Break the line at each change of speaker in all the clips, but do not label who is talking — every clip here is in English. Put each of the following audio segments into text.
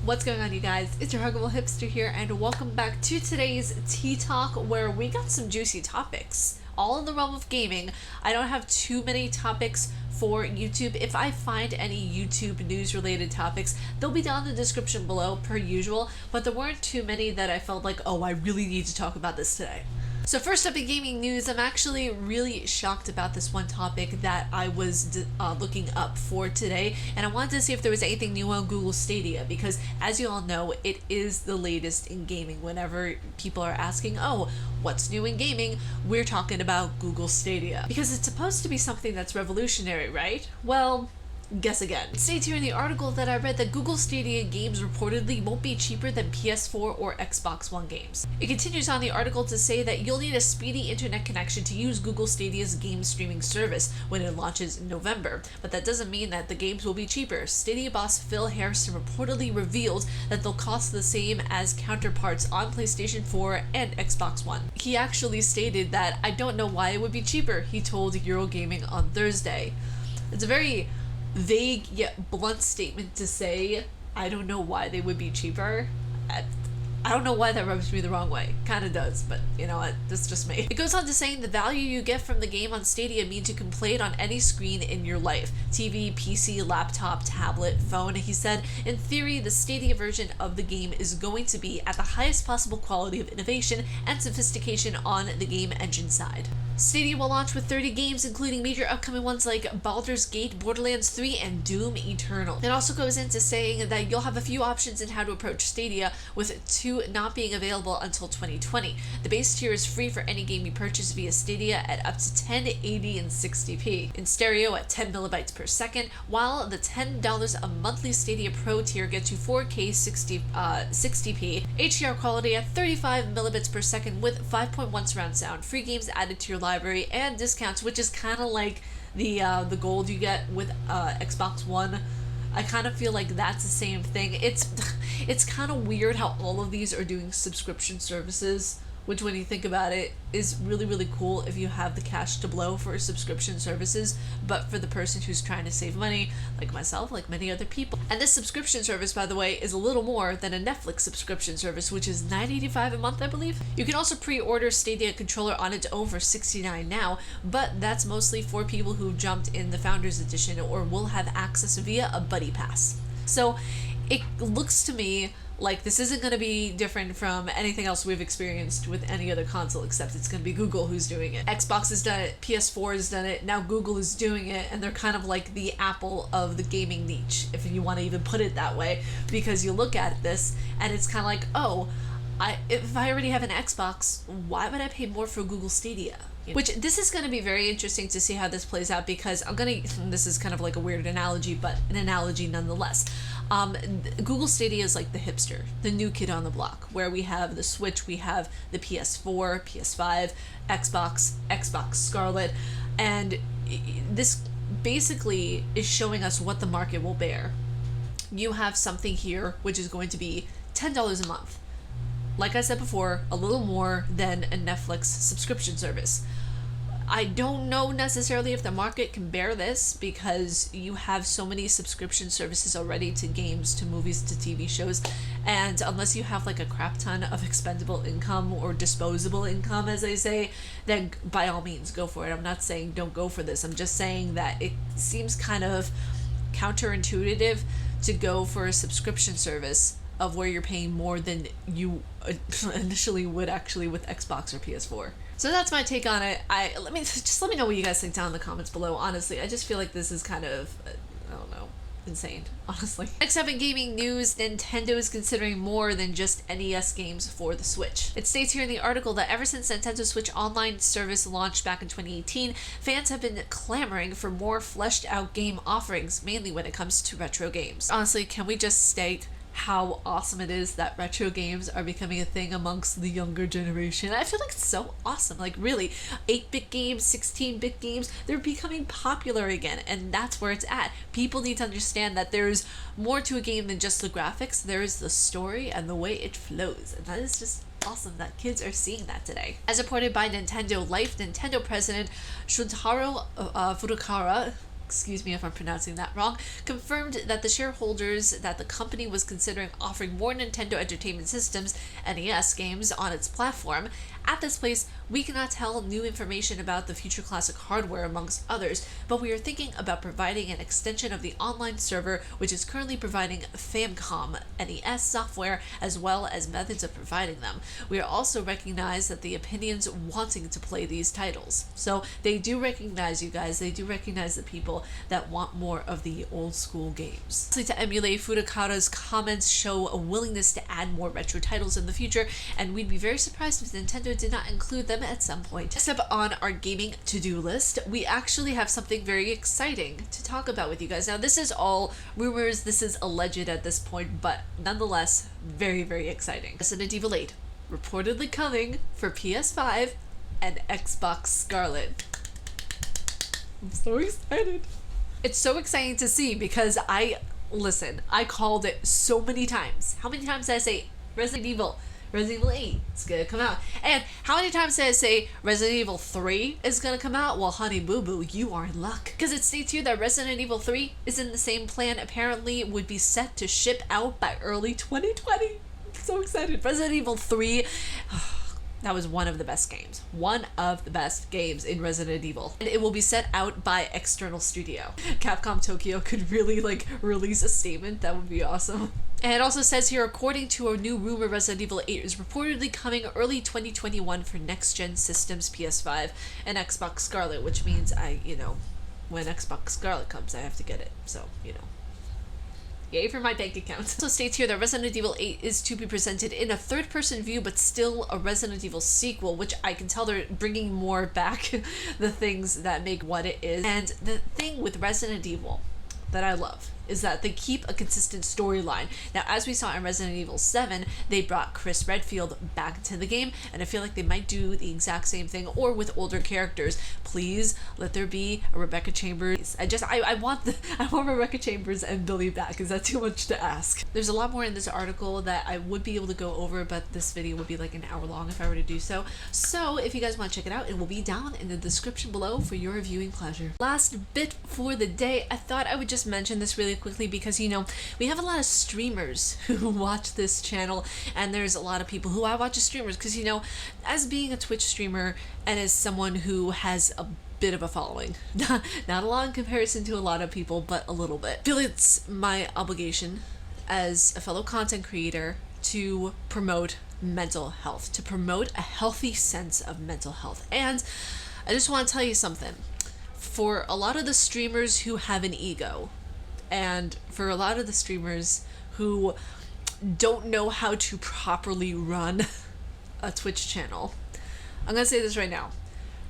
What's going on, you guys? It's your huggable hipster here, and welcome back to today's TeaTalk, where we got some juicy topics, all in the realm of gaming. I don't have too many topics for YouTube. If I find any YouTube news related topics, they'll be down in the description below per usual, but there weren't too many that I felt like, oh, I really need to talk about this today. So first up in gaming news, I'm actually really shocked about this one topic that I was looking up for today, and I wanted to see if there was anything new on Google Stadia, because as you all know, it is the latest in gaming. Whenever people are asking, oh, what's new in gaming, we're talking about Google Stadia, because it's supposed to be something that's revolutionary, right? Well, guess again. It states here in the article that I read that Google Stadia games reportedly won't be cheaper than PS4 or Xbox One games. It continues on the article to say that you'll need a speedy internet connection to use Google Stadia's game streaming service when it launches in November, but that doesn't mean that the games will be cheaper. Stadia boss Phil Harrison reportedly revealed that they'll cost the same as counterparts on PlayStation 4 and Xbox One. He actually stated that, "I don't know why it would be cheaper," he told Eurogaming on Thursday. It's a very vague yet blunt statement to say, I don't know why they would be cheaper. I don't know why that rubs me the wrong way. Kind of does, but you know what? That's just me. It goes on to saying the value you get from the game on Stadia means you can play it on any screen in your life. TV, PC, laptop, tablet, phone. He said, in theory, the Stadia version of the game is going to be at the highest possible quality of innovation and sophistication on the game engine side. Stadia will launch with 30 games, including major upcoming ones like Baldur's Gate, Borderlands 3, and Doom Eternal. It also goes into saying that you'll have a few options in how to approach Stadia, with 2 not being available until 2020. The base tier is free for any game you purchase via Stadia at up to 1080 and 60p, in stereo at 10 megabytes per second, while the $10 a monthly Stadia Pro tier gets you 4K 60p, HDR quality at 35 megabits per second with 5.1 surround sound, free games added to your library, and discounts, which is kind of like the gold you get with Xbox One. I kind of feel like that's the same thing. It's kind of weird how all of these are doing subscription services, which when you think about it is really, really cool if you have the cash to blow for subscription services, but for the person who's trying to save money, like myself, like many other people. And this subscription service, by the way, is a little more than a Netflix subscription service, which is $9.85 a month, I believe. You can also pre-order Stadia controller on its own for $69 now, but that's mostly for people who jumped in the Founders Edition or will have access via a Buddy Pass. So it looks to me like this isn't going to be different from anything else we've experienced with any other console, except it's going to be Google who's doing it. Xbox has done it, PS4 has done it, now Google is doing it, and they're kind of like the Apple of the gaming niche, if you want to even put it that way, because you look at this and it's kind of like, oh, if I already have an Xbox, why would I pay more for Google Stadia? Which, this is going to be very interesting to see how this plays out, because this is kind of like a weird analogy, but an analogy nonetheless. Google Stadia is like the hipster, the new kid on the block, where we have the Switch, we have the PS4, PS5, Xbox Scarlet, and this basically is showing us what the market will bear. You have something here which is going to be $10 a month. Like I said before, a little more than a Netflix subscription service. I don't know necessarily if the market can bear this, because you have so many subscription services already, to games, to movies, to TV shows, and unless you have like a crap ton of expendable income or disposable income, as I say, then by all means go for it. I'm not saying don't go for this. I'm just saying that it seems kind of counterintuitive to go for a subscription service of where you're paying more than you initially would actually with Xbox or PS4. So that's my take on it. Let me know what you guys think down in the comments below. Honestly, I just feel like this is kind of, I don't know, insane, honestly. Next up in gaming news, Nintendo is considering more than just NES games for the Switch. It states here in the article that ever since Nintendo Switch Online service launched back in 2018, fans have been clamoring for more fleshed out game offerings, mainly when it comes to retro games. Honestly, can we just state how awesome it is that retro games are becoming a thing amongst the younger generation? I feel like it's so awesome. Like, really, 8-bit games, 16-bit games, they're becoming popular again, and that's where it's at. People need to understand that there's more to a game than just the graphics. There is the story and the way it flows, and that is just awesome that kids are seeing that today. As reported by Nintendo Life, Nintendo president Shuntaro Furukawa excuse me if I'm pronouncing that wrong, confirmed that the shareholders that the company was considering offering more Nintendo Entertainment System's NES games on its platform. At this place, we cannot tell new information about the future classic hardware amongst others, but we are thinking about providing an extension of the online server, which is currently providing Famicom NES software as well as methods of providing them. We are also recognize that the opinions wanting to play these titles. So they do recognize, you guys, they do recognize the people that want more of the old school games. To emulate Fudokata's comments show a willingness to add more retro titles in the future, and we'd be very surprised if Nintendo did not include them at some point. Next up on our gaming to-do list, we actually have something very exciting to talk about with you guys. Now, this is all rumors, this is alleged at this point, but nonetheless, very, very exciting. Resident Evil 8, reportedly coming for PS5 and Xbox Scarlet. I'm so excited. It's so exciting to see because I called it so many times. How many times did I say Resident Evil 8 is gonna come out? And how many times did I say Resident Evil 3 is gonna come out? Well, honey boo boo, you are in luck. Because it states here that Resident Evil 3 is in the same plan, apparently would be set to ship out by early 2020. I'm so excited. Resident Evil 3, that was one of the best games. One of the best games in Resident Evil. And it will be set out by external studio. Capcom Tokyo could really release a statement. That would be awesome. And it also says here, according to a new rumor, Resident Evil 8 is reportedly coming early 2021 for next-gen systems, PS5 and Xbox Scarlet, which means when Xbox Scarlet comes, I have to get it. So, yay for my bank account. It also states here that Resident Evil 8 is to be presented in a third-person view, but still a Resident Evil sequel, which I can tell they're bringing more back the things that make what it is. And the thing with Resident Evil that I love is that they keep a consistent storyline. Now, as we saw in Resident Evil 7, they brought Chris Redfield back into the game, and I feel like they might do the exact same thing, or with older characters. Please let there be a Rebecca Chambers. I want Rebecca Chambers and Billy back. Is that too much to ask? There's a lot more in this article that I would be able to go over, but this video would be like an hour long if I were to do so. So if you guys want to check it out, it will be down in the description below for your viewing pleasure. Last bit for the day, I thought I would just mention this really quickly because we have a lot of streamers who watch this channel, and there's a lot of people who I watch as streamers because as being a Twitch streamer and as someone who has a bit of a following, not a lot in comparison to a lot of people, but a little bit, I feel it's my obligation as a fellow content creator to promote mental health, to promote a healthy sense of mental health. And I just want to tell you something. For a lot of the streamers who have an ego, and for a lot of the streamers who don't know how to properly run a Twitch channel, I'm gonna say this right now.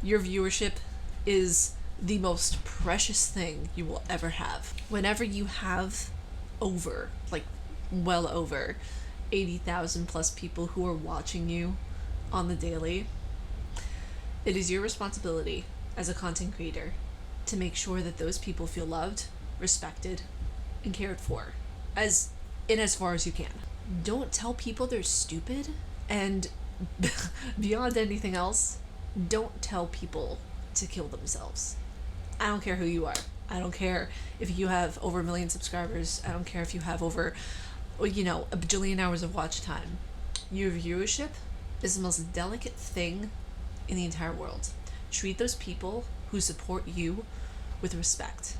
Your viewership is the most precious thing you will ever have. Whenever you have well over 80,000 plus people who are watching you on the daily, it is your responsibility as a content creator to make sure that those people feel loved, respected, and cared for as far as you can. Don't tell people they're stupid, and beyond anything else, don't tell people to kill themselves. I don't care who you are. I don't care if you have over 1 million subscribers. I don't care if you have over a bajillion hours of watch time. Your viewership is the most delicate thing in the entire world. Treat those people who support you with respect.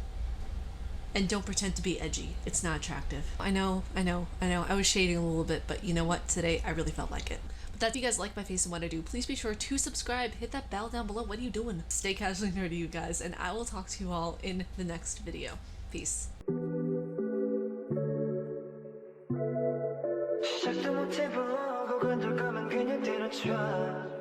And don't pretend to be edgy. It's not attractive. I know. I was shading a little bit, but you know what? Today, I really felt like it. But if you guys like my face and what I do, please be sure to subscribe. Hit that bell down below. What are you doing? Stay casually nerdy, you guys. And I will talk to you all in the next video. Peace. 시작도 못해 보고 건들거면 그냥 때려쳐